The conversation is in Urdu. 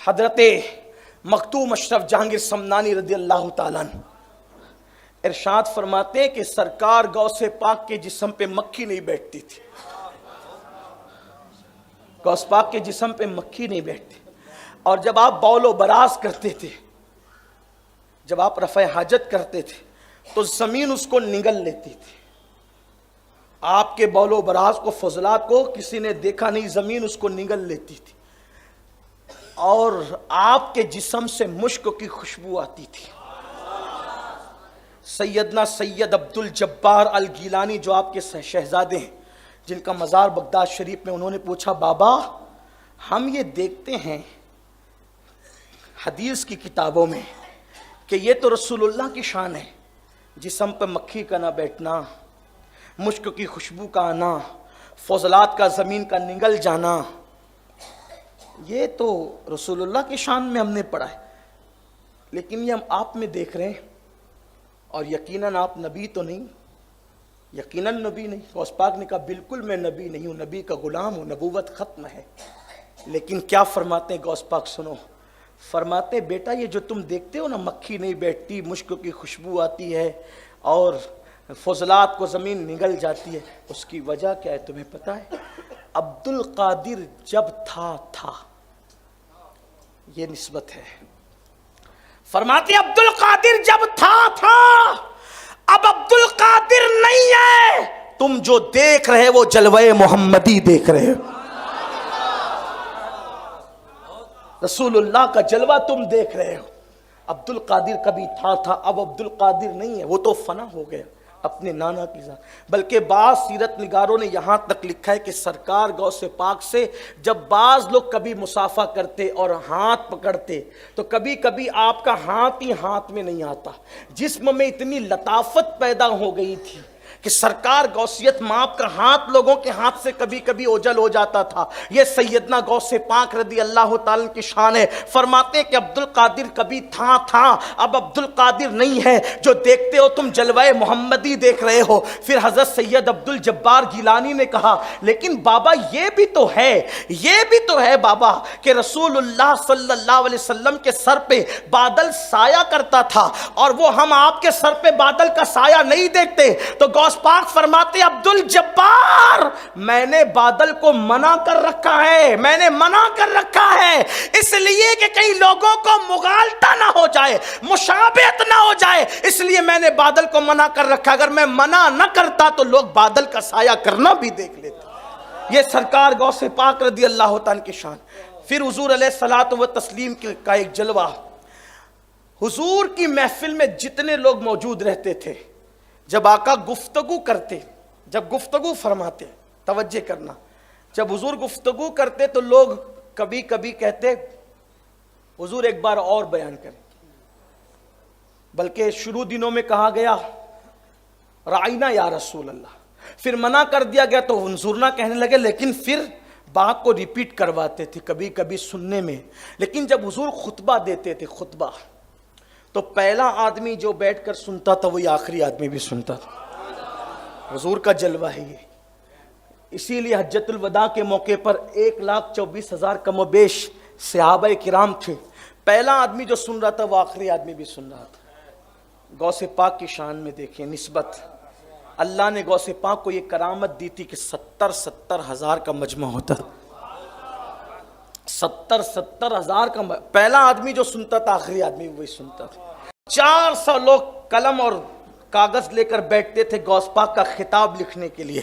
حضرت مختوم اشرف جہانگیر سمنانی رضی اللہ تعالیٰ عنہ ارشاد فرماتے ہیں کہ سرکار غوث پاک کے جسم پہ مکھی نہیں بیٹھتی تھی. غوث پاک کے جسم پہ مکھی نہیں بیٹھتی. اور جب آپ بول و براز کرتے تھے، جب آپ رفع حاجت کرتے تھے تو زمین اس کو نگل لیتی تھی. آپ کے بول و براز کو، فضلات کو کسی نے دیکھا نہیں، زمین اس کو نگل لیتی تھی. اور آپ کے جسم سے مشک کی خوشبو آتی تھی. سیدنا سید عبد الجبار الگیلانی جو آپ کے شہزادے ہیں، جن کا مزار بغداد شریف میں، انہوں نے پوچھا بابا ہم یہ دیکھتے ہیں حدیث کی کتابوں میں کہ یہ تو رسول اللہ کی شان ہے، جسم پہ مکھی کا نہ بیٹھنا، مشک کی خوشبو کا آنا، فضلات کا زمین کا نگل جانا، یہ تو رسول اللہ کی شان میں ہم نے پڑھا ہے، لیکن یہ ہم آپ میں دیکھ رہے ہیں. اور یقیناً آپ نبی تو نہیں، یقیناً نبی نہیں. غوث پاک نے کہا بالکل میں نبی نہیں ہوں، نبی کا غلام ہوں، نبوت ختم ہے. لیکن کیا فرماتے ہیں غوث پاک؟ سنو، فرماتے بیٹا یہ جو تم دیکھتے ہو نا، مکھی نہیں بیٹھتی، مشک کی خوشبو آتی ہے اور فضلات کو زمین نگل جاتی ہے، اس کی وجہ کیا ہے تمہیں پتہ ہے؟ عبد القادر جب تھا یہ نسبت ہے. فرماتے عبد القادر جب تھا اب عبد القادر نہیں ہے. تم جو دیکھ رہے وہ جلوہ محمدی دیکھ رہے ہو، رسول اللہ کا جلوہ تم دیکھ رہے ہو. عبد القادر کبھی تھا اب عبد القادر نہیں ہے، وہ تو فنا ہو گیا اپنے نانا کی ذات. بلکہ بعض سیرت نگاروں نے یہاں تک لکھا ہے کہ سرکار غوث پاک سے جب بعض لوگ کبھی مصافحہ کرتے اور ہاتھ پکڑتے تو کبھی کبھی آپ کا ہاتھ ہی ہاتھ میں نہیں آتا. جسم میں اتنی لطافت پیدا ہو گئی تھی کہ سرکار غوثیت ماپ کا ہاتھ لوگوں کے ہاتھ سے کبھی کبھی اوجھل ہو جاتا تھا. یہ سیدنا غوث پاک رضی اللہ تعالیٰ کی شان ہے. فرماتے ہیں کہ عبد القادر کبھی تھا اب عبد القادر نہیں ہے. جو دیکھتے ہو تم جلوہ محمدی دیکھ رہے ہو. پھر حضرت سید عبد الجبار گیلانی نے کہا لیکن بابا یہ بھی تو ہے بابا کہ رسول اللہ صلی اللہ علیہ وسلم کے سر پہ بادل سایہ کرتا تھا اور وہ ہم آپ کے سر پہ بادل کا سایہ نہیں دیکھتے. تو غوث پاک فرماتے عبد الجبار میں نے بادل کو منع کر رکھا ہے، اس لیے کہ کئی لوگوں کو مغالطہ نہ ہو جائے، مشابہت نہ ہو جائے، اس لیے میں نے بادل کو منع کر رکھا. اگر میں منع نہ کرتا تو لوگ بادل کا سایہ کرنا بھی دیکھ لیتے. یہ سرکار غوث پاک رضی اللہ تعالیٰ کی شان. پھر حضور علیہ الصلوۃ والتسلیم کا ایک جلوہ، حضور کی محفل میں جتنے لوگ موجود رہتے تھے، جب آقا گفتگو کرتے، جب گفتگو فرماتے، توجہ کرنا، جب حضور گفتگو کرتے تو لوگ کبھی کبھی کہتے حضور ایک بار اور بیان کریں. بلکہ شروع دنوں میں کہا گیا رائنا یا رسول اللہ، پھر منع کر دیا گیا تو حضور نہ کہنے لگے، لیکن پھر بات کو ریپیٹ کرواتے تھے کبھی کبھی سننے میں. لیکن جب حضور خطبہ دیتے تھے، خطبہ، تو پہلا آدمی جو بیٹھ کر سنتا تھا وہی آخری آدمی بھی سنتا تھا. حضور کا جلوہ ہے یہ. اسی لیے حجۃ الوداع کے موقع پر 1,24,000 کم و بیش صحابہ کرام تھے. پہلا آدمی جو سن رہا تھا وہ آخری آدمی بھی سن رہا تھا. غوث پاک کی شان میں دیکھیں نسبت. اللہ نے غوث پاک کو یہ کرامت دی تھی کہ 70,000 کا مجمع ہوتا، 70,000 کا پہلا آدمی جو سنتا تھا آخری آدمی وہی سنتا تھا. 400 لوگ قلم اور کاغذ لے کر بیٹھتے تھے غوث پاک کا خطاب لکھنے کے لیے.